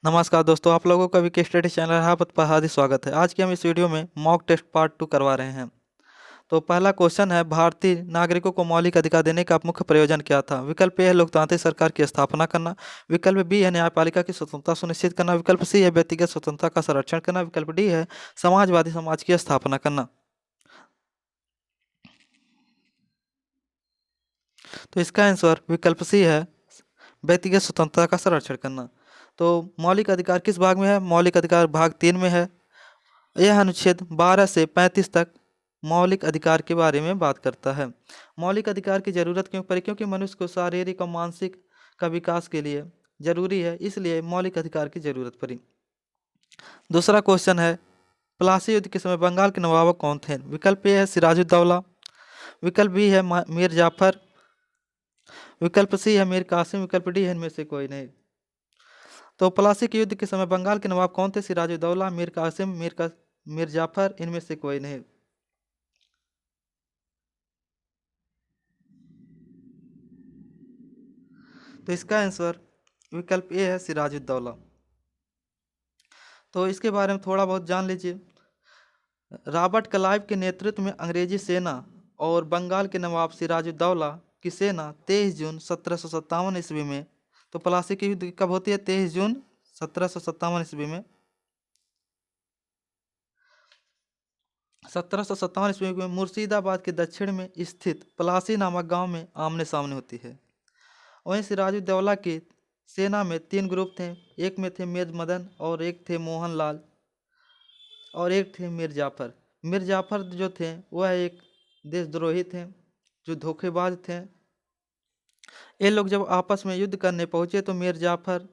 नमस्कार दोस्तों, आप लोगों का विके स्टडी चैनल राहत पर हार्दिक स्वागत है। आज की हम इस वीडियो में मॉक टेस्ट पार्ट 2 करवा रहे हैं। तो पहला क्वेश्चन है, भारतीय नागरिकों को मौलिक अधिकार देने का मुख्य प्रयोजन क्या था? विकल्प ए है लोकतांत्रिक सरकार की स्थापना करना, विकल्प बी है न्यायपालिका की स्वतंत्रता सुनिश्चित करना, विकल्प सी है व्यक्तिगत स्वतंत्रता का संरक्षण करना, विकल्प डी है समाजवादी समाज की स्थापना करना। तो इसका आंसर विकल्प सी है, व्यक्तिगत स्वतंत्रता का संरक्षण करना। तो मौलिक अधिकार किस भाग में है? मौलिक अधिकार भाग 3 में है। यह अनुच्छेद 12 से 35 तक मौलिक अधिकार के बारे में बात करता है। मौलिक अधिकार की जरूरत क्यों पड़ी? क्योंकि मनुष्य को शारीरिक और मानसिक का विकास के लिए जरूरी है, इसलिए मौलिक अधिकार की जरूरत पड़ी। दूसरा क्वेश्चन है, प्लासी युद्ध के समय बंगाल के नवाब कौन थे? विकल्प ए है सिराजुद्दौला, विकल्प बी है मीर जाफर, विकल्प सी है मीर कासिम, विकल्प डी है इनमें से कोई नहीं। तो प्लासी के युद्ध के समय बंगाल के नवाब कौन थे? सिराजुद्दौला, मीर कासिम, मीर जाफर, इनमें से कोई नहीं। तो इसका आंसर विकल्प ए है सिराजुद्दौला। तो इसके बारे में थोड़ा बहुत जान लीजिए। रॉबर्ट क्लाइव के नेतृत्व में अंग्रेजी सेना और बंगाल के नवाब सिराजुद्दौला की सेना 23 जून 1757 ईस्वी में, तो प्लासी की युद्ध कब होती है? 23 जून 1757 ईस्वी में। 1757 ईस्वी में मुर्शिदाबाद के दक्षिण में स्थित प्लासी नामक गांव में आमने सामने होती है। वहीं सिराजुद्दौला की सेना में 3 ग्रुप थे। एक में थे मीर मदन, और एक थे मोहनलाल, और एक थे मीर जाफर। मीर जाफर जो थे वह एक देशद्रोही थे, जो धोखेबाज थे। ये लोग जब आपस में युद्ध करने पहुंचे तो मीर जाफर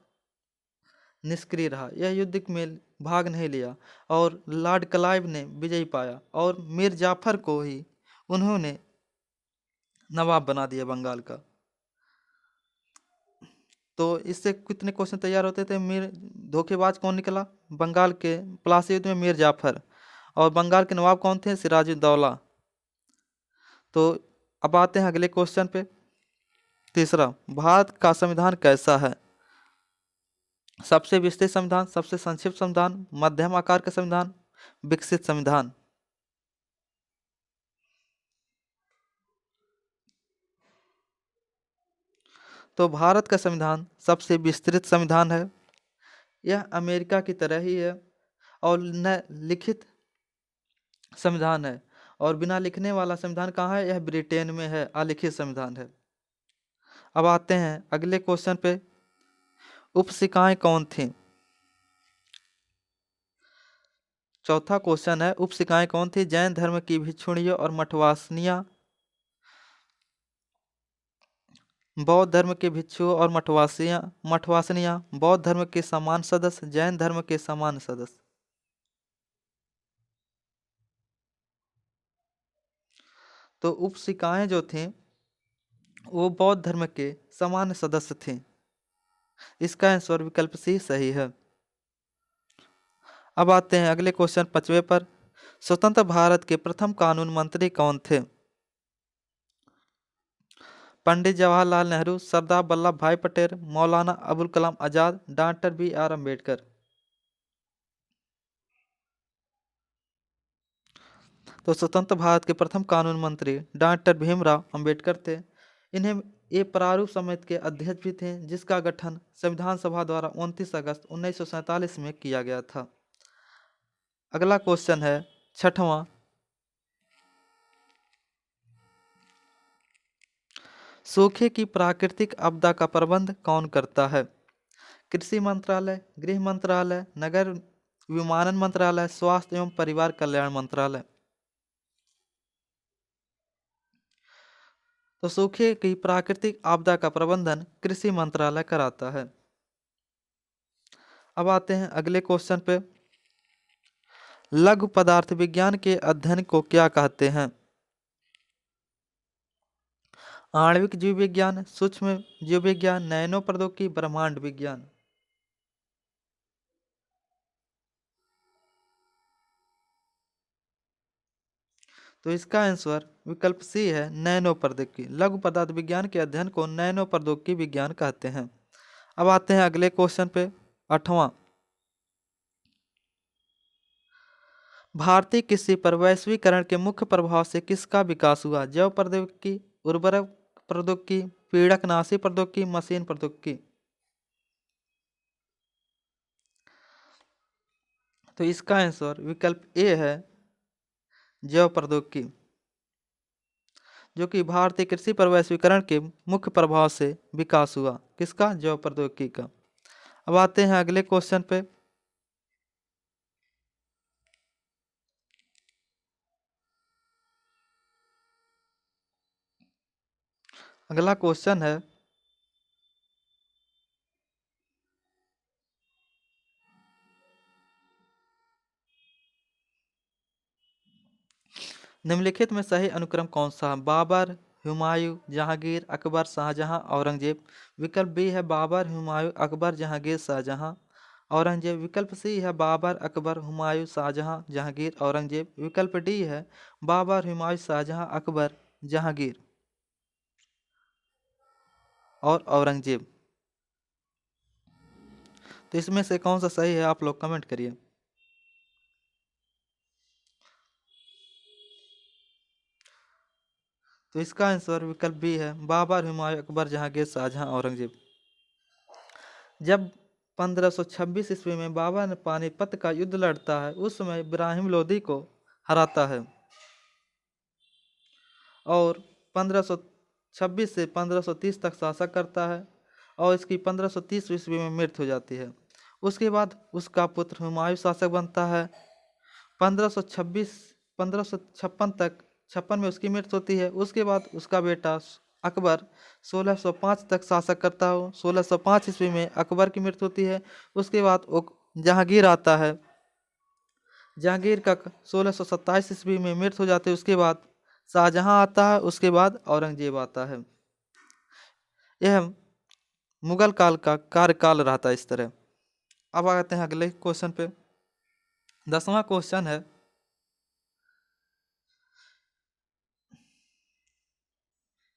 निष्क्रिय रहा, यह युद्ध में भाग नहीं लिया, और लॉर्ड क्लाइव ने विजय पाया, और मीर जाफर को ही उन्होंने नवाब बना दिया बंगाल का। तो इससे कितने क्वेश्चन तैयार होते थे? मीर धोखेबाज कौन निकला बंगाल के प्लासी युद्ध में? मीर जाफर। और बंगाल के नवाब कौन थे? सिराजुद्दौला। तो अब आते हैं अगले क्वेश्चन पे। तीसरा, भारत का संविधान कैसा है? सबसे विस्तृत संविधान, सबसे संक्षिप्त संविधान, मध्यम आकार का संविधान, विकसित संविधान। तो भारत का संविधान सबसे विस्तृत संविधान है। यह अमेरिका की तरह ही है, और न लिखित संविधान है। और बिना लिखने वाला संविधान कहाँ है? यह ब्रिटेन में है, अलिखित संविधान है। अब आते हैं अगले क्वेश्चन पे। उपसिकाएं कौन थी? चौथा क्वेश्चन है, उपसिकाएं कौन थी? जैन धर्म की भिक्षुणियों और मठवासनियां, बौद्ध धर्म के भिक्षुओं और मठवासनियां, बौद्ध धर्म के समान सदस्य, जैन धर्म के समान सदस्य। तो उपसिकाएं जो थी वो बौद्ध धर्म के समान सदस्य थे। इसका आंसर विकल्प सी सही है। अब आते हैं अगले क्वेश्चन 5वें पर। स्वतंत्र भारत के प्रथम कानून मंत्री कौन थे? पंडित जवाहरलाल नेहरू, सरदार वल्लभ भाई पटेल, मौलाना अबुल कलाम आजाद, डॉक्टर BR अम्बेडकर। तो स्वतंत्र भारत के प्रथम कानून मंत्री डॉक्टर भीमराव अंबेडकर थे। इन्हें ये प्रारूप समिति के अध्यक्ष भी थे, जिसका गठन संविधान सभा द्वारा 29 अगस्त 1947 में किया गया था। अगला क्वेश्चन है 6वां, सूखे की प्राकृतिक आपदा का प्रबंध कौन करता है? कृषि मंत्रालय, गृह मंत्रालय, नगर विमानन मंत्रालय, स्वास्थ्य एवं परिवार कल्याण मंत्रालय। तो सूखे की प्राकृतिक आपदा का प्रबंधन कृषि मंत्रालय कराता है। अब आते हैं अगले क्वेश्चन पे। लघु पदार्थ विज्ञान के अध्ययन को क्या कहते हैं? आणविक जीव विज्ञान, सूक्ष्म जीव विज्ञान, नैनो प्रौद्योगिकी, ब्रह्मांड विज्ञान। तो इसका आंसर विकल्प सी है, नैनो प्रौद्योगिकी। लघु पदार्थ विज्ञान के अध्ययन को नैनो प्रौद्योगिकी विज्ञान कहते हैं। अब आते हैं अगले क्वेश्चन पे 8वां, भारतीय कृषि पर वैश्वीकरण के मुख्य प्रभाव से किसका विकास हुआ? जैव प्रौद्योगिकी, उर्वरक प्रौद्योगिकी, पीड़कनाशी प्रौद्योगिकी, मशीन प्रौद्योगिकी। तो इसका आंसर विकल्प ए है, जैव प्रौद्योगिकी, जो कि भारतीय कृषि पर वैश्वीकरण के मुख्य प्रभाव से विकास हुआ। किसका? जैव प्रौद्योगिकी का। अब आते हैं अगले क्वेश्चन पे। अगला क्वेश्चन है, निम्नलिखित में सही अनुक्रम कौन सा? बाबर, हुमायूं, जहांगीर, अकबर, शाहजहां, औरंगजेब। विकल्प बी है बाबर, हुमायूं, अकबर, जहांगीर, शाहजहां, औरंगजेब। विकल्प सी है बाबर, अकबर, हुमायूं, शाहजहां, जहांगीर, औरंगजेब। विकल्प डी है बाबर, हुमायूं, शाहजहां, अकबर, जहांगीर और औरंगजेब। तो इसमें से कौन सा सही है, आप लोग कमेंट करिए। तो इसका आंसर विकल्प बी है बाबर, हुमायूं, अकबर, जहांगीर, शाहजहां, औरंगजेब। जब 1526 ईस्वी में बाबर ने पानीपत का युद्ध लड़ता है, उस समय इब्राहिम लोदी को हराता है और 1526 से 1530 तक शासन करता है और इसकी 1530 ईस्वी में मृत्यु हो जाती है। उसके बाद उसका पुत्र हुमायूं शासक बनता है। 1526 1556 तक 56 में उसकी मृत्यु होती है। उसके बाद उसका बेटा अकबर 1605 तक शासक करता हो। 1605 ईस्वी में अकबर की मृत्यु होती है। उसके बाद जहांगीर आता है। जहांगीर का 1627 ईस्वी में मृत्यु हो जाती है। उसके बाद शाहजहां आता है। उसके बाद औरंगजेब आता है। यह मुगल काल का कार्यकाल रहा था इस तरह। अब आते हैं अगले क्वेश्चन पे। 10वां क्वेश्चन है,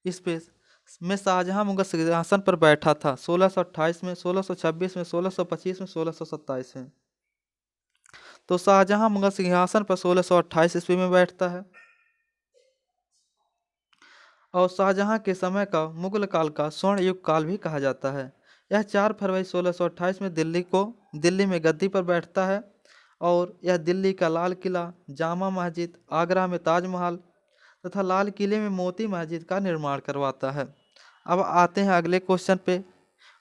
इस पे में शाहजहां मुगल सिंहासन पर बैठा था 1628 में, 1626 में, 1625 में, 1627 में। तो शाहजहां मुगल सिंहासन पर 1628 ईस्वी में बैठता है और शाहजहां के समय का मुगल काल का स्वर्ण युग काल भी कहा जाता है। यह 4 फरवरी 1628 में दिल्ली में गद्दी पर बैठता है और यह दिल्ली का लाल किला, जामा मस्जिद, आगरा में ताजमहल तथा लाल किले में मोती मस्जिद का निर्माण करवाता है। अब आते हैं अगले क्वेश्चन पे।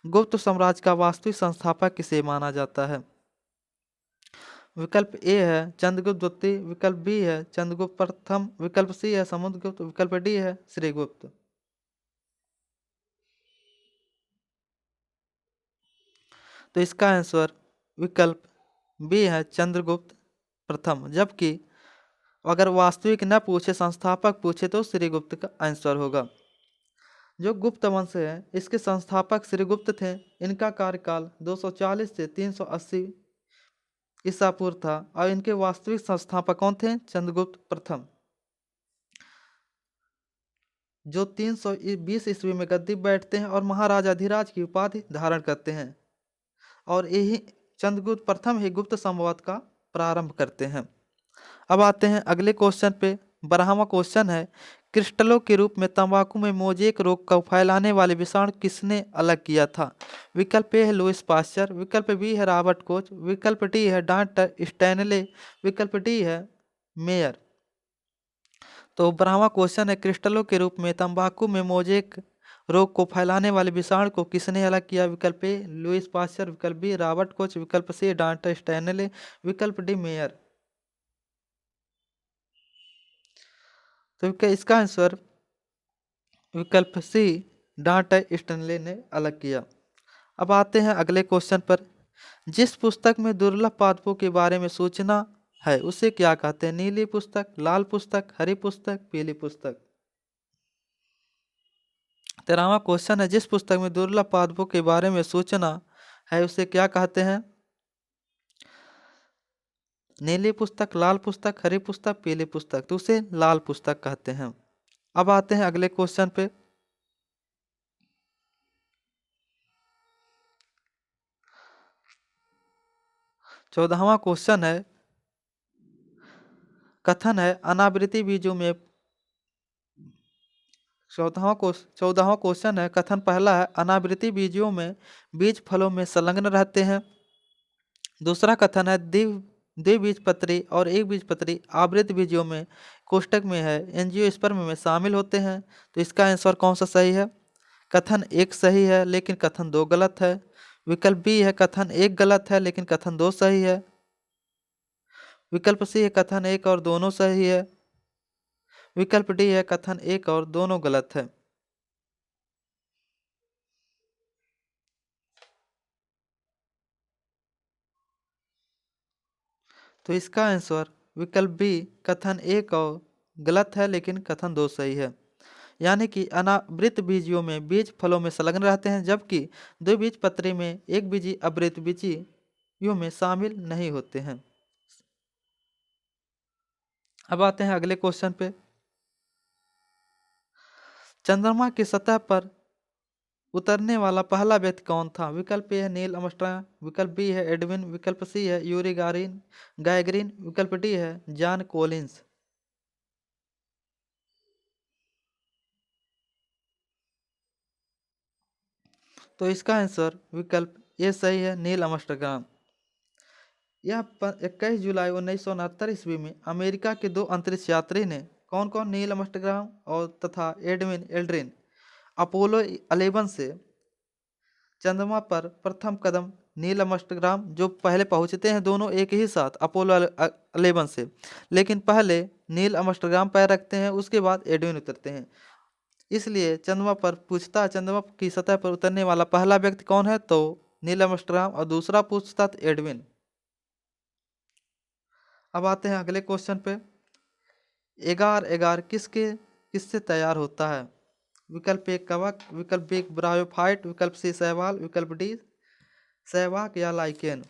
गुप्त साम्राज्य का वास्तविक संस्थापक किसे माना जाता है? विकल्प ए है चंद्रगुप्त द्वितीय, विकल्प बी है चंद्रगुप्त प्रथम, विकल्प सी है समुद्रगुप्त, विकल्प डी है श्रीगुप्त। तो इसका आंसर विकल्प बी है चंद्रगुप्त प्रथम। जबकि अगर वास्तविक न पूछे, संस्थापक पूछे, तो श्रीगुप्त का आंसर होगा। जो गुप्त वंश है इसके संस्थापक श्रीगुप्त थे। इनका कार्यकाल 240 से 380 ईसा पूर्व था और इनके वास्तविक संस्थापक कौन थे? चंद्रगुप्त प्रथम, जो 320 ईस्वी में गद्दी बैठते हैं और महाराजाधिराज की उपाधि धारण करते हैं और यही चंद्रगुप्त प्रथम ही गुप्त संवत का प्रारंभ करते हैं। अब आते हैं अगले क्वेश्चन पे। 12वां क्वेश्चन है, क्रिस्टलों के रूप में तंबाकू में मोजेक रोग को फैलाने वाले विषाणु किसने अलग किया था? विकल्प ए है लुईस पाश्चर, विकल्प बी है रॉबर्ट कोच, विकल्प डी है डॉक्टर स्टैनले, विकल्प डी है मेयर। तो 12वां क्वेश्चन है, क्रिस्टलों के रूप में तंबाकू में मोजेक रोग को फैलाने वाले विषाणु को किसने अलग किया? विकल्प ए लुईस पाश्चर, विकल्प बी रॉबर्ट कोच, विकल्प सी डॉक्टर स्टैनले, विकल्प डी मेयर। तो इसका आंसर विकल्प सी डॉक्टर स्टैनले ने अलग किया। अब आते हैं अगले क्वेश्चन पर। जिस पुस्तक में दुर्लभ पादपों के बारे में सूचना है उसे क्या कहते हैं? नीली पुस्तक, लाल पुस्तक, हरी पुस्तक, पीली पुस्तक। 13वां क्वेश्चन है, जिस पुस्तक में दुर्लभ पादपों के बारे में सूचना है उसे क्या कहते हैं? नीली पुस्तक, लाल पुस्तक, हरी पुस्तक, पीली पुस्तक। तो उसे लाल पुस्तक कहते हैं। अब आते हैं अगले क्वेश्चन पे। 14वां क्वेश्चन है, कथन है अनावृति बीजों में 14वां क्वेश्चन है। कथन पहला है अनावृति बीजों में बीज फलों में संलग्न रहते हैं। दूसरा कथन है द्विबीजपत्री और एक बीजपत्री आवृत बीजों में कोष्टक में है एंजियोस्पर्म में शामिल होते हैं। तो इसका आंसर कौन सा सही है? कथन एक सही है लेकिन कथन दो गलत है। विकल्प बी है कथन एक गलत है लेकिन कथन दो सही है। विकल्प सी है कथन एक और दोनों सही है। विकल्प डी है कथन एक और दोनों गलत है। तो इसका आंसर विकल्प बी कथन एक और गलत है लेकिन कथन दो सही है। यानी कि अनावृत बीजियों में बीज फलों में संलग्न रहते हैं जबकि द्विबीजपत्री में एक बीजी आवृत बीजियों में शामिल नहीं होते हैं। अब आते हैं अगले क्वेश्चन पे। चंद्रमा की सतह पर उतरने वाला पहला व्यक्ति कौन था? विकल्प ए है नील आर्मस्ट्रांग, विकल्प बी है एडविन, विकल्प सी है यूरी गैगरिन, विकल्प डी है जॉन कॉलिंस। तो इसका आंसर विकल्प ए सही है नील आर्मस्ट्रांग। यह 21 जुलाई 1969 ईस्वी में अमेरिका के दो अंतरिक्ष यात्री ने कौन कौन? नील आर्मस्ट्रांग और तथा एडविन एल्ड्रिन अपोलो 11 से चंद्रमा पर प्रथम कदम नील आर्मस्ट्रांग जो पहले पहुंचते हैं दोनों एक ही साथ अपोलो 11 से, लेकिन पहले नील आर्मस्ट्रांग पैर रखते हैं उसके बाद एडविन उतरते हैं। इसलिए चंद्रमा पर पूछता है चंद्रमा की सतह पर उतरने वाला पहला व्यक्ति कौन है? तो नील आर्मस्ट्रांग। और दूसरा पूछता तो एडविन। अब आते हैं अगले क्वेश्चन पे। एगार एगार किससे तैयार होता है? विकल्प एक कवक, विकल्प बी ब्रायोफाइट, विकल्प सी शैवाल, विकल्प डी सहवाग या लाइकेन।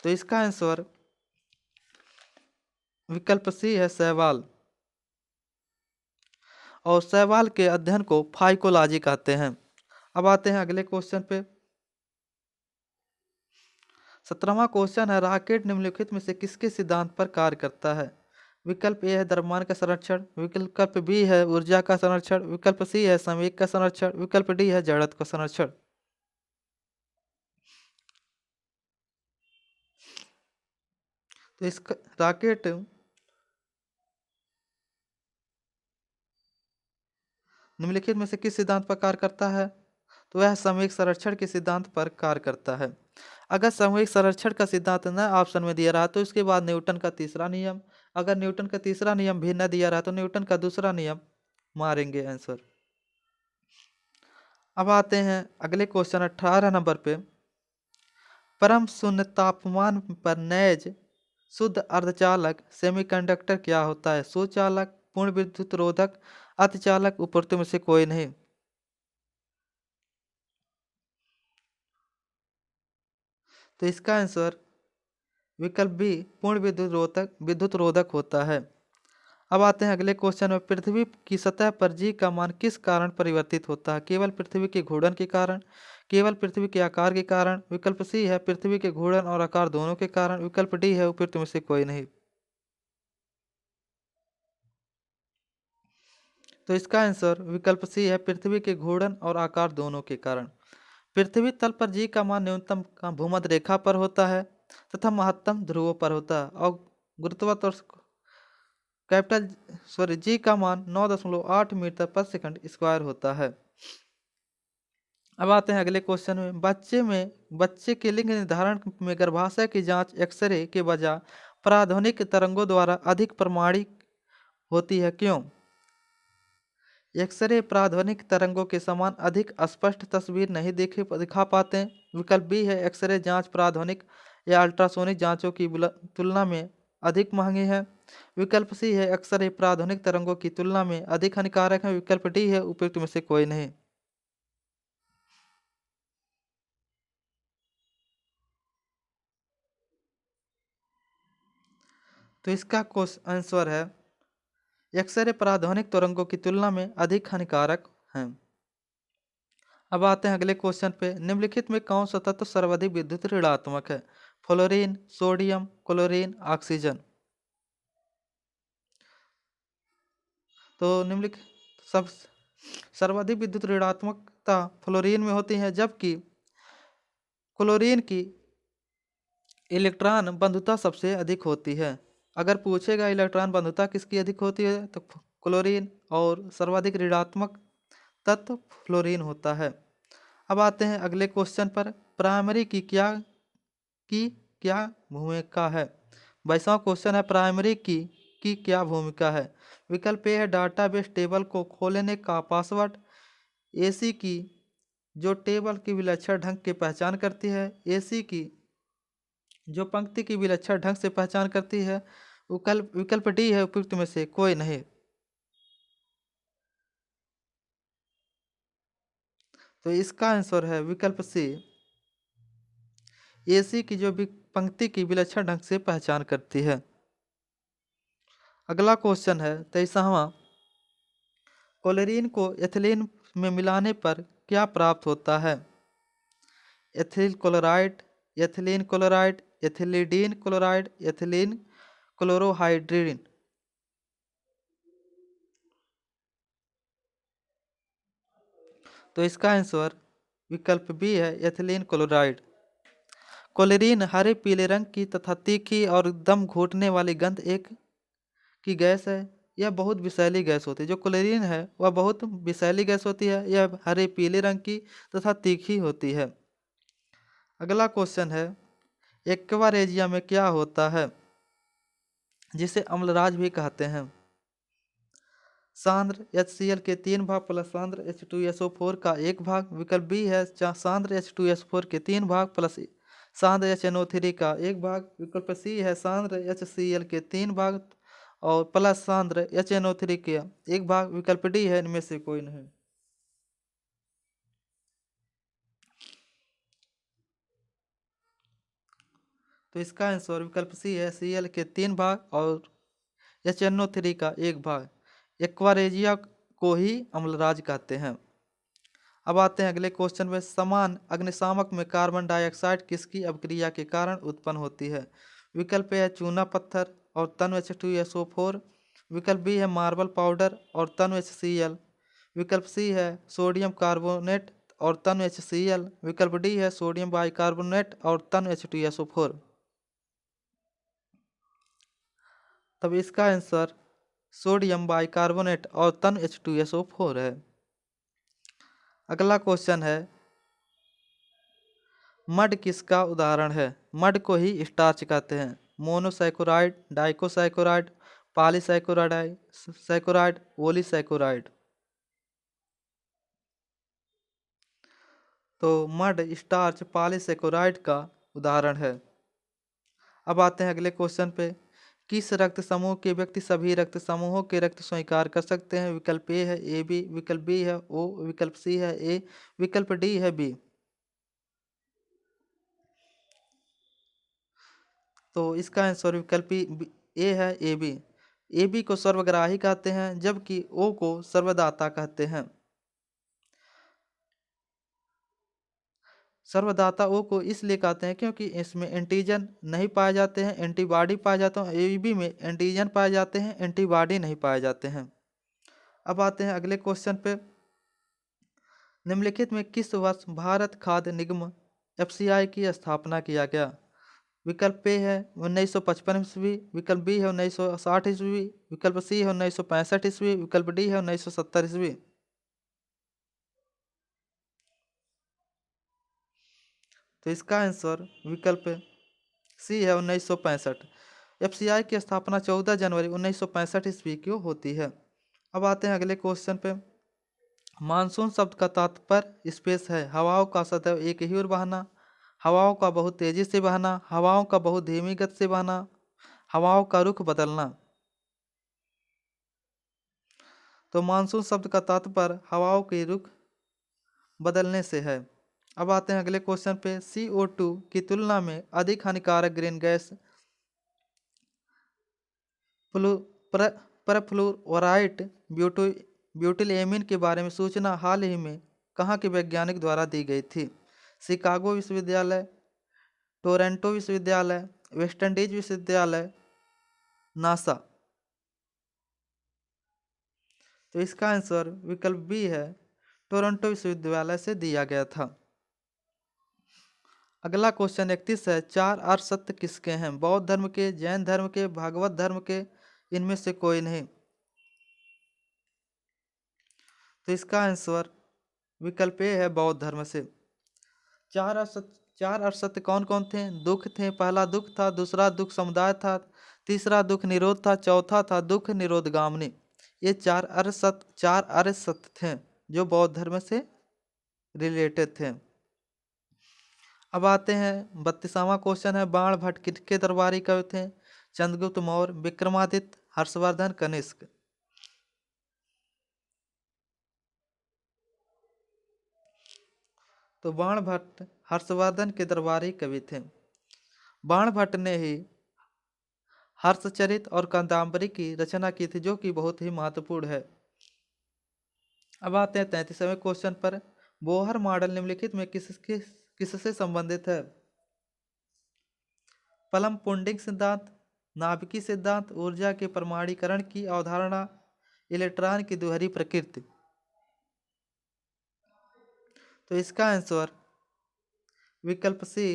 तो इसका आंसर विकल्प सी है शैवाल। और शैवाल के अध्ययन को फाइकोलॉजी कहते हैं। अब आते हैं अगले क्वेश्चन पे। 17वां क्वेश्चन है रॉकेट निम्नलिखित में से किसके सिद्धांत पर कार्य करता है? विकल्प ए है द्रव्यमान का संरक्षण, विकल्प बी है ऊर्जा का संरक्षण, विकल्प सी है संवेग का संरक्षण, विकल्प डी है जड़त्व का संरक्षण। तो इसका रॉकेट निम्नलिखित में से किस सिद्धांत पर कार्य करता है? तो वह संवेग संरक्षण के सिद्धांत पर कार्य करता है। अगर संवेग संरक्षण का सिद्धांत न ऑप्शन में दिया रहा तो इसके बाद न्यूटन का तीसरा नियम, अगर न्यूटन का तीसरा नियम भी न दिया रहा तो न्यूटन का दूसरा नियम मारेंगे आंसर। अब आते हैं अगले क्वेश्चन 18 नंबर पे। परम शून्य तापमान पर नैज शुद्ध अर्धचालक सेमीकंडक्टर क्या होता है? सुचालक, पूर्ण विद्युत रोधक, अतिचालक, उपरोक्त में से कोई नहीं। तो इसका आंसर विकल्प बी पूर्ण विद्युत रोधक होता है। अब आते हैं अगले क्वेश्चन में। पृथ्वी की सतह पर जी का मान किस कारण परिवर्तित होता है? केवल पृथ्वी के घूर्णन के कारण, केवल पृथ्वी के आकार के कारण, विकल्प सी है पृथ्वी के घूर्णन और आकार दोनों के कारण, विकल्प डी है उपयुक्त में से कोई नहीं। तो इसका आंसर विकल्प सी है पृथ्वी के घूर्णन और आकार दोनों के कारण। पृथ्वी तल पर जी का मान न्यूनतम का भूमध्य रेखा पर होता है तथा महत्तम ध्रुवों पर होता है और गुरुत्वाकर्षण जी का मान 9.8 मीटर पर सेकंड स्क्वायर होता है। अब आते हैं अगले क्वेश्चन में। बच्चे के लिंग निर्धारण में गर्भाशय की जांच एक्सरे के बजाय प्राध्वनिक तरंगों द्वारा अधिक प्रमाणिक होती है, क्यों? एक्सरे प्राध्वनिक तरंगों के समान अधिक स्पष्ट तस्वीर नहीं दिखा पाते हैं। विकल्प बी है एक्सरे जांच प्राध्वनिक या अल्ट्रासोनिक जांचों की तुलना में अधिक महंगी है। विकल्प सी है एक्सरे प्राध्वनिक तरंगों की तुलना में अधिक हानिकारक है। विकल्प डी है उपयुक्त में से कोई नहीं। तो इसका आंसर है एक्सरे प्राध्वनिक तरंगों की तुलना में अधिक हानिकारक हैं। अब आते हैं अगले क्वेश्चन पे। निम्नलिखित में कौन सा तत्व सर्वाधिक विद्युत ऋणात्मक है? Fluorine, sodium, chlorine, oxygen. तो निम्नलिखित सब सर्वाधिक विद्युत ऋणात्मकता फ्लोरीन में होती है, जबकि क्लोरीन की इलेक्ट्रॉन बंधुता सबसे अधिक होती है। अगर पूछेगा इलेक्ट्रॉन बंधुता किसकी अधिक होती है तो क्लोरीन, और सर्वाधिक ऋणात्मक तत्व फ्लोरीन होता है। अब आते हैं अगले क्वेश्चन पर। प्राइमरी की क्या भूमिका है? 22वां क्वेश्चन है, प्राइमरी की क्या भूमिका है? विकल्प ए है डाटाबेस टेबल को खोलने का पासवर्ड। एसी की जो टेबल की विलक्षण ढंग की पहचान करती है। एसी की जो पंक्ति की विलक्षण ढंग से पहचान करती है। विकल्प डी है उपयुक्त में से कोई नहीं। तो इसका आंसर है विकल्प सी, एसी की जो भी पंक्ति की विलक्षण ढंग से पहचान करती है। अगला क्वेश्चन है 23वां, क्लोरीन को एथिलीन में मिलाने पर क्या प्राप्त होता है? Ethyl chloride, ethylene chloride, ethylidene chloride, ethylene chlorohydrin. तो इसका आंसर विकल्प बी है, एथिलीन क्लोराइड। क्लोरीन हरे पीले रंग की तथा तीखी और दम घुटने वाली गंध एक की गैस है। यह बहुत विषैली गैस होती है। जो क्लोरीन है वह बहुत विषैली गैस होती है। यह हरे पीले रंग की तथा तीखी होती है। अगला क्वेश्चन है, एक्वा रेजिया में क्या होता है जिसे अम्लराज भी कहते हैं? सांद्र HCl के 3 भाग प्लस सांद्र H2SO4 का 1 भाग। विकल्प बी है सांद्र H2SO4 के 3 भाग प्लस सांद्र HNO3 का 1 भाग। विकल्प सी है सांद्र HCl के 3 भाग और प्लस सांद्र HNO3 के 1 भाग। विकल्प डी है इनमें से कोई नहीं। तो इसका आंसर विकल्प सी है, Cl के 3 भाग और HNO3 का 1 भाग। एक्वारेजिया को ही अम्लराज कहते हैं। अब आते हैं अगले क्वेश्चन में, समान अग्निशामक में कार्बन डाइऑक्साइड किसकी अभिक्रिया के कारण उत्पन्न होती है? विकल्प ए है चूना पत्थर और तनु H2SO4। विकल्प बी है मार्बल पाउडर और तनु HCl। विकल्प सी है सोडियम कार्बोनेट और तनु HCl। विकल्प डी है सोडियम बाइकार्बोनेट और तनु H2SO4। तब इसका आंसर सोडियम बाइकार्बोनेट और तनु H2SO4 है। अगला क्वेश्चन है, मड किसका उदाहरण है? मड को ही स्टार्च कहते हैं। मोनोसैकोराइड, डाइकोसैकोराइड, पॉलीसैकोराइड, सैकोराइड, ओलीसैकोराइड। तो मड स्टार्च पॉलीसैकोराइड का उदाहरण है। अब आते हैं अगले क्वेश्चन पे, किस रक्त समूह के व्यक्ति सभी रक्त समूहों के रक्त स्वीकार कर सकते हैं? विकल्प ए है AB, विकल्प बी है O, विकल्प सी है A, विकल्प डी है B। तो इसका आंसर विकल्प ए है AB। AB को सर्वग्राही कहते हैं जबकि O को सर्वदाता कहते हैं। सर्वदाता ओ को इसलिए कहते हैं क्योंकि इसमें एंटीजन नहीं पाए जाते हैं, एंटीबॉडी पाए जाते हैं। AB में एंटीजन पाए जाते हैं, एंटीबॉडी नहीं पाए जाते हैं। अब आते हैं अगले क्वेश्चन पे, निम्नलिखित में किस वर्ष भारत खाद्य निगम FCI की स्थापना किया गया? विकल्प ए है 1955 ईस्वी, विकल्प बी है 1960 ईस्वी, विकल्प सी है 1965 ईस्वी, विकल्प डी है 1970 ईस्वी। तो इसका आंसर विकल्प सी है 1965। FCI की स्थापना 14 जनवरी 1965 ईस्वी को होती है। अब आते हैं अगले क्वेश्चन पे, मानसून शब्द का तात्पर्य स्पेस है। हवाओं का सदैव एक ही ओर बहना, हवाओं का बहुत तेजी से बहना, हवाओं का बहुत धीमी गति से बहना, हवाओं का रुख बदलना। तो मानसून शब्द का तात्पर्य हवाओं के रुख बदलने से है। अब आते हैं अगले क्वेश्चन पे, CO2 की तुलना में अधिक हानिकारक ग्रीन गैस परफ्लोराइट ब्यूटिलएमीन के बारे में सूचना हाल ही में कहाँ के वैज्ञानिक द्वारा दी गई थी? शिकागो विश्वविद्यालय, टोरंटो विश्वविद्यालय, वेस्ट इंडीज विश्वविद्यालय, नासा। तो इसका आंसर विकल्प बी है, टोरंटो विश्वविद्यालय से दिया गया था। अगला क्वेश्चन 31 है, चार आर्य सत्य किसके हैं? बौद्ध धर्म के, जैन धर्म के, भागवत धर्म के, इनमें से कोई नहीं। तो इसका आंसर विकल्प ए है, बौद्ध धर्म से। चार आर्य सत्य कौन कौन थे? दुख थे, पहला दुख था, दूसरा दुख समुदाय था, तीसरा दुख निरोध था, चौथा था दुख निरोध गामनी। ये चार आर्य सत्य थे जो बौद्ध धर्म से रिलेटेड थे। अब आते हैं 32वां क्वेश्चन है, बाण भट्ट किसके दरबारी कवि थे? चंद्रगुप्त मौर्य, विक्रमादित्य, हर्षवर्धन, कनिष्क। तो बाण भट्ट हर्षवर्धन के दरबारी कवि थे। बाण भट्ट ने ही हर्षचरित और कादंबरी की रचना की थी, जो कि बहुत ही महत्वपूर्ण है। अब आते हैं 33वें क्वेश्चन पर, बोहर मॉडल निम्नलिखित में किससे संबंधित है? पलम पुंडिंग सिद्धांत, नाभिकीय सिद्धांत, ऊर्जा के परमाणुकरण की अवधारणा, इलेक्ट्रॉन की दोहरी प्रकृति। तो इसका आंसर विकल्प सी,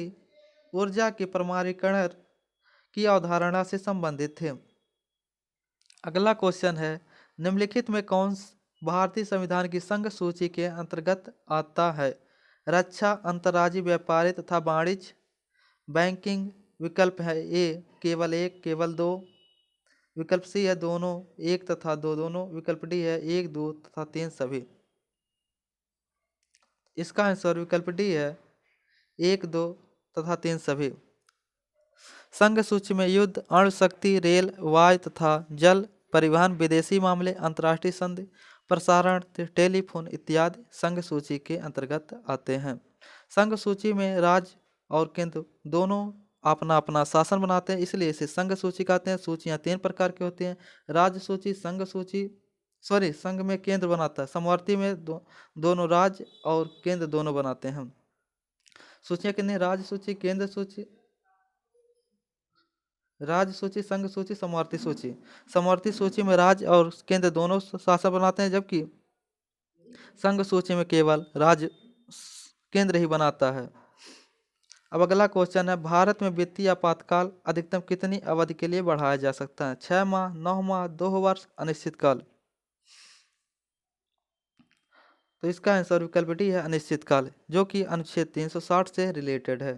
ऊर्जा के परमाणुकरण की अवधारणा से संबंधित है। अगला क्वेश्चन है, निम्नलिखित में कौन भारतीय संविधान की संघ सूची के अंतर्गत आता है? रक्षा, अंतर्राज्यीय व्यापार तथा वाणिज्य, बैंकिंग। विकल्प है ए केवल एक, केवल दो। विकल्प सी है दोनों, एक तथा दो दोनों। विकल्प डी है एक, दो तथा तीन सभी। इसका आंसर विकल्प डी है, एक, दो तथा तीन सभी। संघ सूची में युद्ध, अणु शक्ति, रेल, वायु तथा जल परिवहन, विदेशी मामले, अंतर्राष्ट्रीय संधि, प्रसारण, टेलीफोन इत्यादि संघ सूची के अंतर्गत आते हैं। संघ सूची में राज्य और केंद्र दोनों अपना अपना शासन बनाते हैं, इसलिए इसे संघ सूची कहते हैं। सूचियां तीन प्रकार की होती हैं, राज्य सूची, संघ सूची, संघ में केंद्र बनाता है, समवर्ती में दोनों राज्य और केंद्र दोनों बनाते हैं। सूचियां कितनी? राज्य सूची, केंद्र सूची, राज्य सूची, संघ सूची, समवर्ती सूची। समवर्ती सूची में राज्य और केंद्र दोनों शासन बनाते हैं, जबकि संघ सूची में केवल राज्य केंद्र ही बनाता है। अब अगला क्वेश्चन है, भारत में वित्तीय आपातकाल अधिकतम कितनी अवधि के लिए बढ़ाया जा सकता है? 6 माह, 9 माह, 2 वर्ष, अनिश्चित काल। तो इसका आंसर विकल्प डी है, अनिश्चित काल, जो कि अनुच्छेद 360 से रिलेटेड है।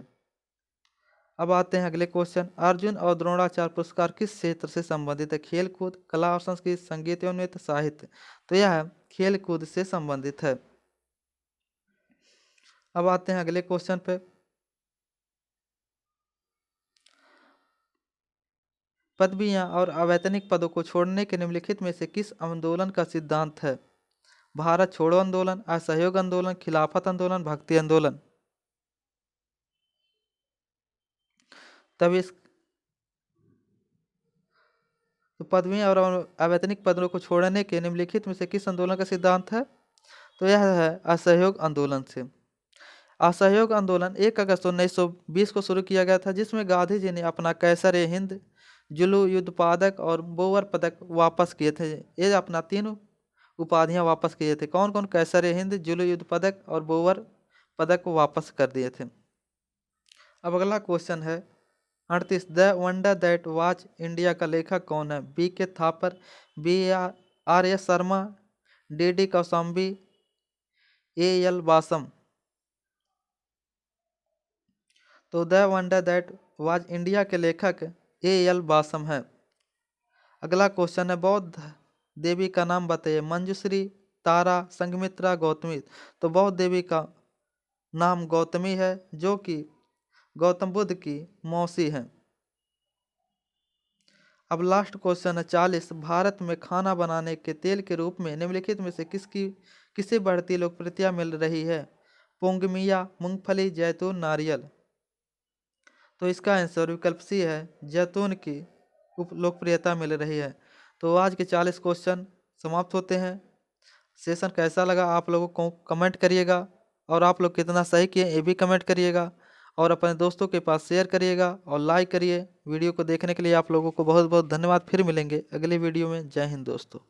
अब आते हैं अगले क्वेश्चन, अर्जुन और द्रोणाचार्य पुरस्कार किस क्षेत्र से संबंधित है? खेल कूद, कला और संस्कृति, संगीत एवं नृत्य, साहित्य। तो यह खेल कूद से संबंधित है। अब आते हैं अगले क्वेश्चन पे, पदवियां और अवैतनिक पदों को छोड़ने के निम्नलिखित में से किस आंदोलन का सिद्धांत है? भारत छोड़ो आंदोलन, असहयोग आंदोलन, खिलाफत आंदोलन, भक्ति आंदोलन। तब इस तो पदवियां और अवैतनिक पदों को छोड़ने के निम्नलिखित में से किस आंदोलन का सिद्धांत है? तो यह है असहयोग आंदोलन से। असहयोग आंदोलन 1 अगस्त 1920 को शुरू किया गया था, जिसमें गांधी जी ने अपना कैसर हिंद, जुलू युद्ध पदक और बोवर पदक वापस किए थे। ये अपना 3 उपाधियां वापस किए थे। कौन कौन? कैसर हिंद, जुलू युद्ध पदक और बोवर पदक को वापस कर दिए थे। अब अगला क्वेश्चन है 38, the wonder that was India का लेखक कौन है? B K Thapar, B R S Sharma, D D Kosambi, A L Basham. तो the wonder that was India के लेखक ए एल बासम है। अगला क्वेश्चन है, बौद्ध देवी का नाम बताइए। मंजूश्री, तारा, संघमित्रा, गौतमी। तो बौद्ध देवी का नाम गौतमी है, जो कि गौतम बुद्ध की मौसी है। अब लास्ट क्वेश्चन है 40, भारत में खाना बनाने के तेल के रूप में निम्नलिखित में से किसे बढ़ती लोकप्रियता मिल रही है? पोंगमिया, मूंगफली, जैतून, नारियल। तो इसका आंसर विकल्प सी है, जैतून की लोकप्रियता मिल रही है। तो आज के 40 क्वेश्चन समाप्त होते हैं। सेशन कैसा लगा आप लोगों को कमेंट करिएगा, और आप लोग कितना सही किए ये भी कमेंट करिएगा। और अपने दोस्तों के पास शेयर करिएगा और लाइक करिए। वीडियो को देखने के लिए आप लोगों को बहुत बहुत धन्यवाद। फिर मिलेंगे अगले वीडियो में। जय हिंद दोस्तों।